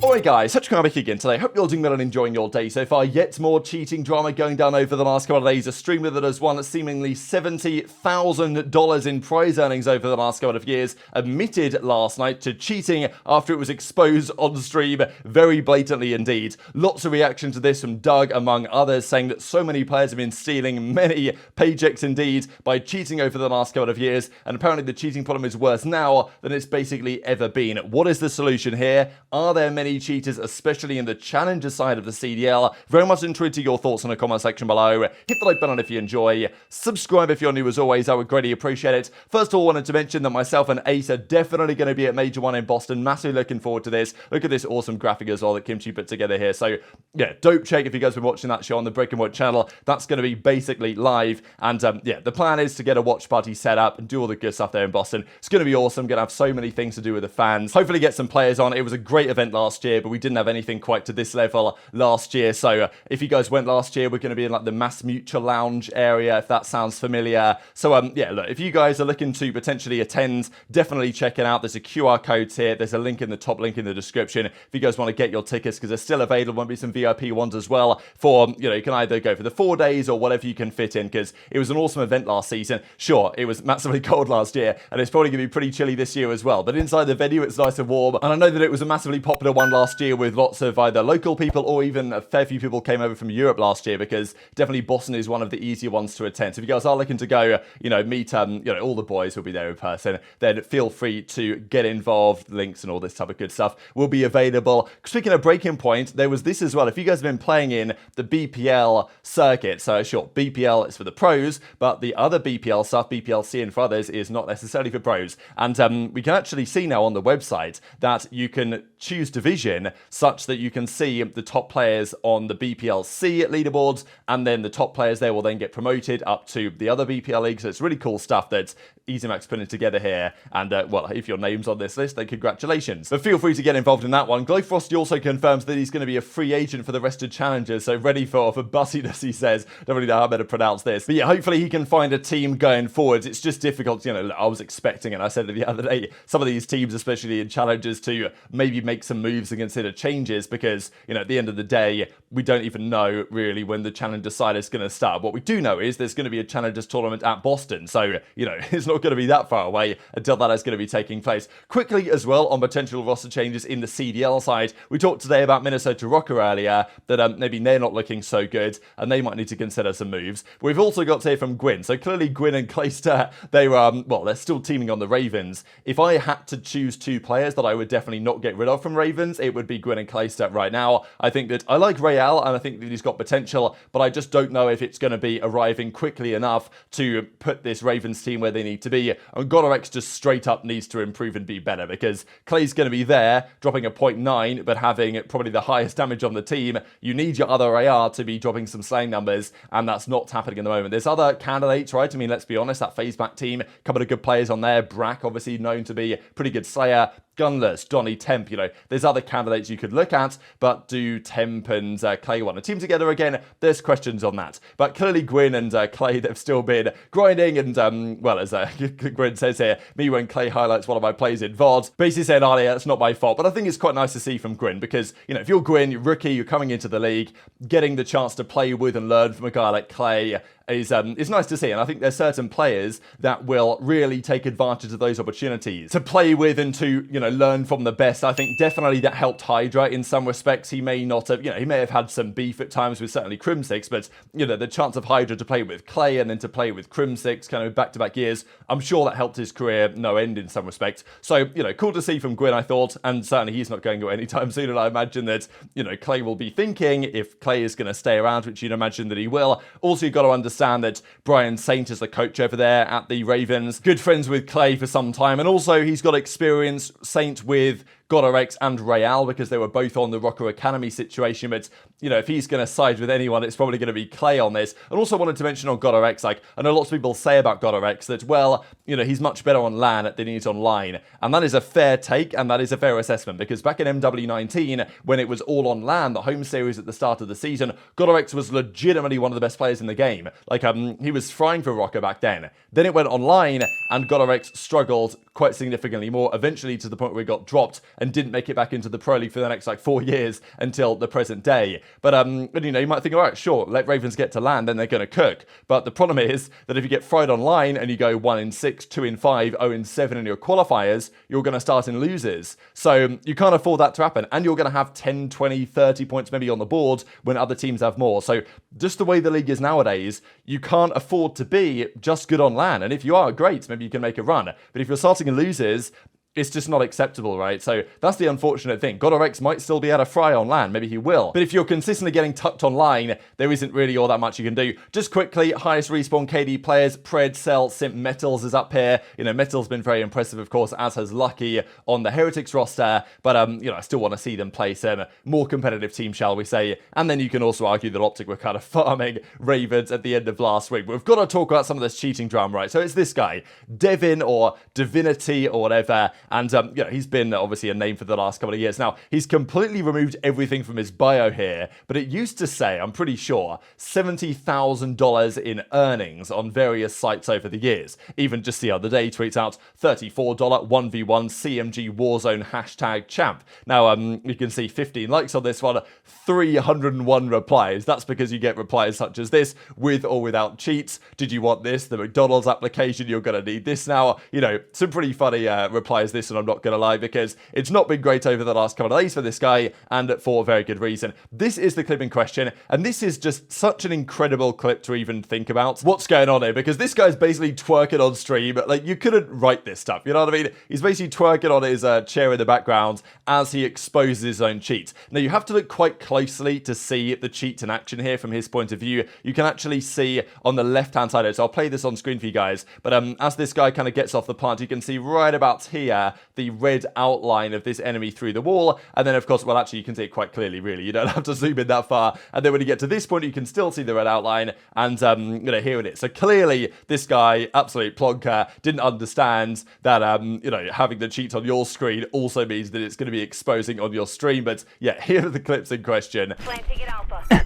Alright guys, such back again today. Hope you're doing well and enjoying your day so far. Yet more cheating drama going down over the last couple of days. A streamer that has won seemingly $70,000 in prize earnings over the last couple of years admitted last night to cheating after it was exposed on stream very blatantly indeed. Lots of reaction to this from Doug among others, saying that so many players have been stealing many paychecks indeed by cheating over the last couple of years, and apparently the cheating problem is worse now than it's basically ever been. What is the solution here? Are there many cheaters, especially in the challenger side of the CDL? Very much intrigued to your thoughts in the comment section below. Hit the like button if you enjoy. Subscribe if you're new as always. I would greatly appreciate it. First of all, wanted to mention that myself and Ace are definitely going to be at Major 1 in Boston. Massively looking forward to this. Look at this awesome graphic as well that Kimchi put together here. So yeah, dope check if you guys have been watching that show on the Brick and Wood channel. That's going to be basically live. And yeah, the plan is to get a watch party set up and do all the good stuff there in Boston. It's going to be awesome. Going to have so many things to do with the fans. Hopefully get some players on. It was a great event last year, but we didn't have anything quite to this level last year. So if you guys went last year, we're going to be in like the Mass Mutual Lounge area, if that sounds familiar. So yeah, look, if you guys are looking to potentially attend, definitely check it out. There's a QR code here. There's a link in the top link in the description if you guys want to get your tickets, because they're still available. Won't be some VIP ones as well for, you know, you can either go for the 4 days or whatever you can fit in, because it was an awesome event last season. Sure, it was massively cold last year, and it's probably going to be pretty chilly this year as well, but inside the venue it's nice and warm. And I know that it was a massively popular one last year with lots of either local people or even a fair few people came over from Europe last year, because definitely Boston is one of the easier ones to attend. So if you guys are looking to go, you know, meet, you know, all the boys will be there in person, then feel free to get involved. Links and all this type of good stuff will be available. Speaking of breaking point, there was this as well. If you guys have been playing in the BPL circuit, so sure, BPL is for the pros, but the other BPL stuff, BPLC and for others, is not necessarily for pros. And we can actually see now on the website that you can choose division such that you can see the top players on the BPLC leaderboards, and then the top players there will then get promoted up to the other BPL leagues. So it's really cool stuff that EasyMax putting together here. And well, if your name's on this list, then congratulations. But feel free to get involved in that one. Glowfrosty also confirms that he's going to be a free agent for the rest of Challengers, so ready for bussiness, he says. Don't really know how I'm going to pronounce this. But yeah, hopefully he can find a team going forwards. It's just difficult, you know, I was expecting, and I said it the other day, some of these teams, especially in Challengers, to maybe make some moves and consider changes, because, you know, at the end of the day, we don't even know really when the Challenger side is going to start. What we do know is there's going to be a Challengers tournament at Boston, so, you know, it's not going to be that far away until that is going to be taking place. Quickly as well, on potential roster changes in the CDL side, we talked today about Minnesota Rocker earlier, that maybe they're not looking so good, and they might need to consider some moves. We've also got to hear from Gwyn. So clearly Gwyn and Clayster, they were, well, they're still teaming on the Ravens. If I had to choose two players that I would definitely not get rid of from Ravens, it would be Gwyn and Clayster right now. I think that I like Real, and I think that he's got potential, but I just don't know if it's going to be arriving quickly enough to put this Ravens team where they need to be. And GodorX just straight up needs to improve and be better, because Clay's going to be there, dropping a 0.9, but having probably the highest damage on the team. You need your other AR to be dropping some slaying numbers, and that's not happening at the moment. There's other candidates, right? I mean, let's be honest, that FaZe back team, a couple of good players on there. Brack, obviously known to be a pretty good slayer. Gunless, Donny, Temp, you know, there's other candidates you could look at, but do Temp and Clay want a team together again? There's questions on that. But clearly Gwyn and Clay, they've still been grinding, and, well, as Gwyn says here, me when Clay highlights one of my plays in VOD, basically saying, oh yeah, that's not my fault. But I think it's quite nice to see from Gwyn, because, you know, if you're Gwyn, you're rookie, you're coming into the league, getting the chance to play with and learn from a guy like Clay is nice to see. And I think there's certain players that will really take advantage of those opportunities to play with and to, you know, learn from the best. I think definitely that helped HyDra in some respects. He may not have, you know, he may have had some beef at times with certainly Crim6, but, you know, the chance of HyDra to play with Clay and then to play with Crim6 kind of back-to-back years, I'm sure that helped his career no end in some respects. So, you know, cool to see from Gwyn, I thought, and certainly he's not going away anytime soon. And I imagine that, you know, Clay will be thinking, if Clay is going to stay around, which you'd imagine that he will. Also, you've got to understand that Brian Saint is the coach over there at the Ravens. Good friends with Clay for some time. And also, he's got experience, Saint, with GodorX and Real, because they were both on the Rocker Academy situation. But, you know, if he's going to side with anyone, it's probably going to be Clay on this. And also wanted to mention on GodorX, like, I know lots of people say about GodorX that, well, you know, he's much better on LAN than he is online. And that is a fair take, and that is a fair assessment, because back in MW19, when it was all on LAN, the home series at the start of the season, GodorX was legitimately one of the best players in the game. Like, he was frying for Rocker back then. Then it went online, and GodorX struggled quite significantly more, eventually to the point where he got dropped, and didn't make it back into the Pro League for the next like 4 years until the present day. But you know, you might think, all right, sure, let Ravens get to land, then they're going to cook. But the problem is that if you get fried online and you go 1-6, 2-5, 0-7 in your qualifiers, you're going to start in losers. So you can't afford that to happen. And you're going to have 10, 20, 30 points maybe on the board when other teams have more. So just the way the league is nowadays, you can't afford to be just good on LAN. And if you are, great, maybe you can make a run. But if you're starting in losers, it's just not acceptable, right? So that's the unfortunate thing. GodRx might still be able to fry on LAN. Maybe he will. But if you're consistently getting tucked online, there isn't really all that much you can do. Just quickly, highest respawn KD players, Pred, Cell, Simp, MettalZ is up here. You know, MettalZ's been very impressive, of course, as has Lucky on the Heretics roster. But, you know, I still want to see them play some more competitive team, shall we say. And then you can also argue that OpTic were kind of farming Ravens at the end of last week. But we've got to talk about some of this cheating drama, right? So it's this guy, Devin or Divinity or whatever. And, you know, he's been obviously a name for the last couple of years. Now, he's completely removed everything from his bio here, but it used to say, I'm pretty sure, $70,000 in earnings on various sites over the years. Even just the other day, he tweets out $34 1v1 CMG Warzone hashtag champ. Now, you can see 15 likes on this one, 301 replies. That's because you get replies such as this, with or without cheats. Did you want this? The McDonald's application, you're going to need this now. You know, some pretty funny replies this, and I'm not going to lie, because it's not been great over the last couple of days for this guy, and for very good reason. This is the clip in question, and this is just such an incredible clip to even think about what's going on here, because this guy's basically twerking on stream. Like, you couldn't write this stuff, you know what I mean? He's basically twerking on his chair in the background as he exposes his own cheat. Now, you have to look quite closely to see the cheat in action here from his point of view. You can actually see on the left-hand side, so I'll play this on screen for you guys, but as this guy kind of gets off the plant, you can see right about here the red outline of this enemy through the wall. And then, of course, well, actually, you can see it quite clearly, really. You don't have to zoom in that far. And then when you get to this point, you can still see the red outline. And, you know, here it is. So clearly, this guy, absolute plonker, didn't understand that, you know, having the cheat on your screen also means that it's going to be exposing on your stream. But, yeah, here are the clips in question. Plan to get alpha.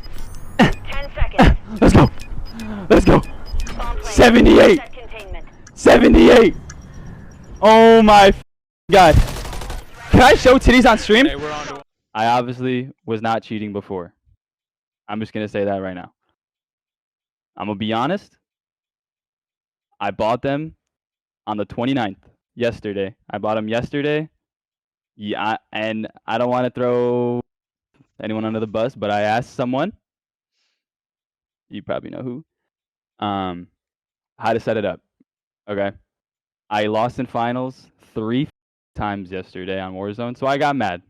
10 seconds. Let's go. Let's go. 78. 78. Oh my God. Can I show titties on stream? Hey, we're on to... I obviously was not cheating before. I'm just going to say that right now. I'm going to be honest. I bought them on the 29th, yesterday. I bought them yesterday. Yeah, and I don't want to throw anyone under the bus, but I asked someone, you probably know who, how to set it up. Okay. I lost in finals 3 times yesterday on Warzone, so I got mad.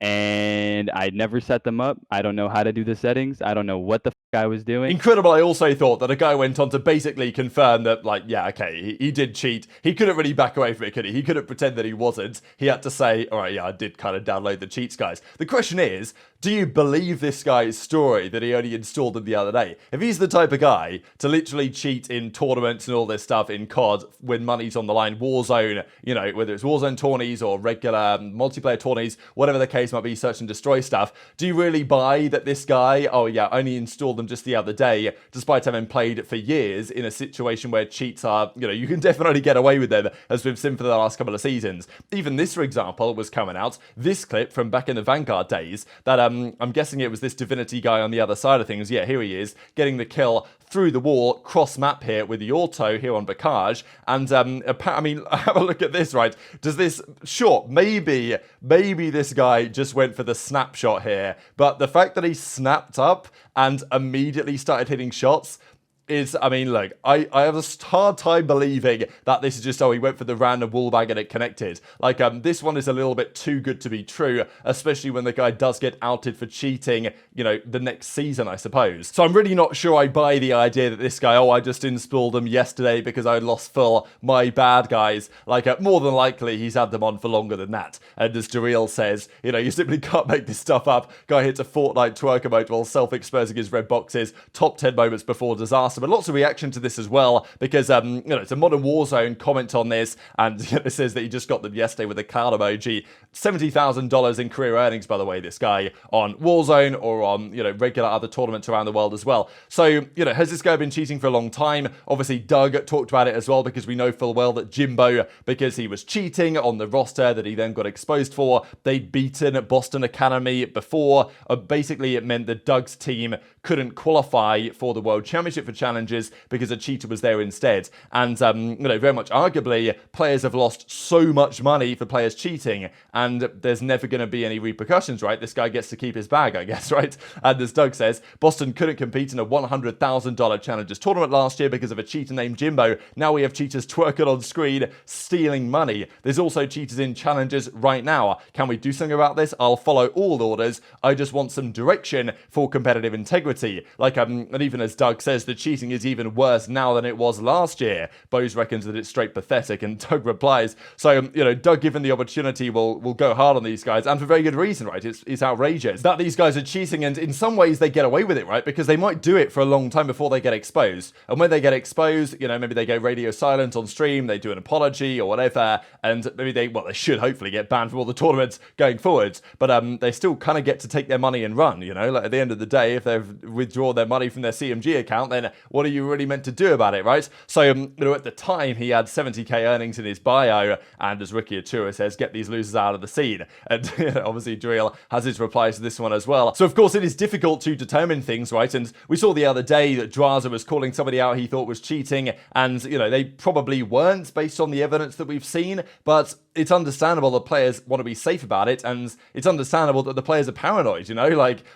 And I never set them up. I don't know how to do the settings. I don't know what the I was doing. Incredible. I also thought that a guy went on to basically confirm that, like, yeah, okay, he did cheat. He couldn't really back away from it, could he? He couldn't pretend that he wasn't. He had to say, all right, yeah, I did kind of download the cheats, guys. The question is, do you believe this guy's story that he only installed them the other day? If he's the type of guy to literally cheat in tournaments and all this stuff in COD when money's on the line, Warzone, you know, whether it's Warzone tourneys or regular multiplayer tourneys, whatever the case might be, search and destroy stuff, do you really buy that this guy, oh yeah, only installed them just the other day, despite having played for years in a situation where cheats are, you know, you can definitely get away with them, as we've seen for the last couple of seasons. Even this, for example, was coming out, this clip from back in the Vanguard days, that I'm guessing it was this Divinity guy on the other side of things. Yeah, here he is, getting the kill through the wall, cross map here with the auto here on Bakaj, and I mean, have a look at this, right? Does this, sure, maybe this guy just went for the snapshot here, but the fact that he snapped up and immediately started hitting shots is, I mean, look, I have a hard time believing that this is just, oh, he went for the random wallbang and it connected. Like, this one is a little bit too good to be true, especially when the guy does get outed for cheating, you know, the next season, I suppose. So I'm really not sure I buy the idea that this guy, oh, I just installed them yesterday because I lost full, my bad, guys. Like, more than likely, he's had them on for longer than that. And as Jareel says, you know, you simply can't make this stuff up. Guy hits a Fortnite twerker mode while self-exposing his red boxes, top 10 moments before disaster. faster. But lots of reaction to this as well, because it's a Modern Warzone comment on this, and it says that he just got them yesterday with a cloud emoji. $70,000 in career earnings, by the way, this guy on Warzone or on regular other tournaments around the world as well. So has this guy been cheating for a long time? Obviously Doug talked about it as well, because we know full well that Jimbo, because he was cheating on the roster that he then got exposed for, they'd beaten Boston Academy before. Basically it meant that Doug's team couldn't qualify for the World Championship for challenges because a cheater was there instead. And very much arguably players have lost so much money for players cheating, and there's never going to be any repercussions, right? This guy gets to keep his bag, I guess, right? And as Doug says, Boston couldn't compete in a $100,000 challenges tournament last year because of a cheater named Jimbo. Now we have cheaters twerking on screen, stealing money. There's also cheaters in challenges right now. Can we do something about this? I'll follow all orders. I just want some direction for competitive integrity. And even as Doug says, the cheating is even worse now than it was last year. Bose reckons that it's straight pathetic, and Doug replies, so, Doug, given the opportunity, will go hard on these guys, and for very good reason, right? It's outrageous that these guys are cheating, and in some ways they get away with it, right? Because they might do it for a long time before they get exposed. And when they get exposed, maybe they go radio silent on stream, they do an apology or whatever, and maybe they should hopefully get banned from all the tournaments going forwards, but they still kind of get to take their money and run, at the end of the day, if they've withdrawn their money from their CMG account, then what are you really meant to do about it, right? So, at the time, he had 70k earnings in his bio, and as Ricky Atura says, get these losers out of the scene. And obviously, Drill has his replies to this one as well. So, of course, it is difficult to determine things, right? And we saw the other day that Drazah was calling somebody out he thought was cheating, and, they probably weren't based on the evidence that we've seen, but it's understandable that players want to be safe about it, and it's understandable that the players are paranoid,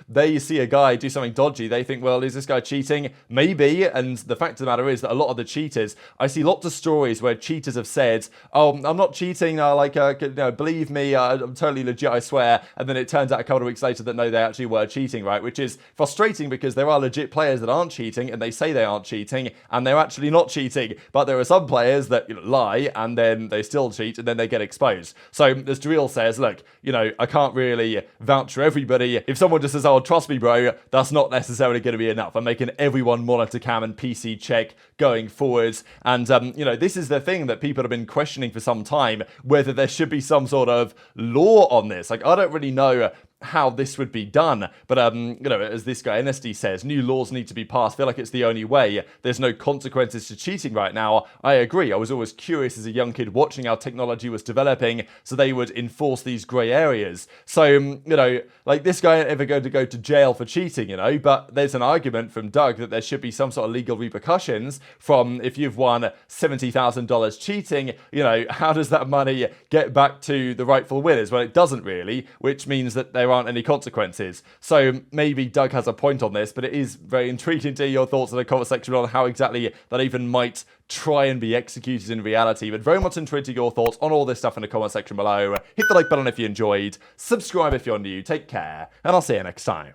they see a guy do something dodgy, they think, well, is this guy cheating? Maybe, and the fact of the matter is that a lot of the cheaters, I see lots of stories where cheaters have said, oh, I'm not cheating, believe me, I'm totally legit, I swear, and then it turns out a couple of weeks later that no, they actually were cheating, right? Which is frustrating, because there are legit players that aren't cheating, and they say they aren't cheating, and they're actually not cheating, but there are some players that lie, and then they still cheat, and then they get exposed. So as Drill says, look, I can't really vouch for everybody. If someone just says, oh, trust me, bro, that's not necessarily going to be enough. I'm making everyone monitor cam and PC check going forwards. And, this is the thing that people have been questioning for some time, whether there should be some sort of law on this. I don't really know how this would be done, but as this guy NSD says, new laws need to be passed. I feel like it's the only way. There's no consequences to cheating right now. I agree. I was always curious as a young kid watching how technology was developing, so they would enforce these grey areas. So this guy ain't ever going to go to jail for cheating, but there's an argument from Doug that there should be some sort of legal repercussions from if you've won $70,000 cheating, how does that money get back to the rightful winners? Well, it doesn't really, which means that there aren't any consequences. So maybe Doug has a point on this, but it is very intriguing to hear your thoughts in the comment section on how exactly that even might try and be executed in reality. But very much intrigued to your thoughts on all this stuff in the comment section below. Hit the like button if you enjoyed, subscribe if you're new, take care, and I'll see you next time.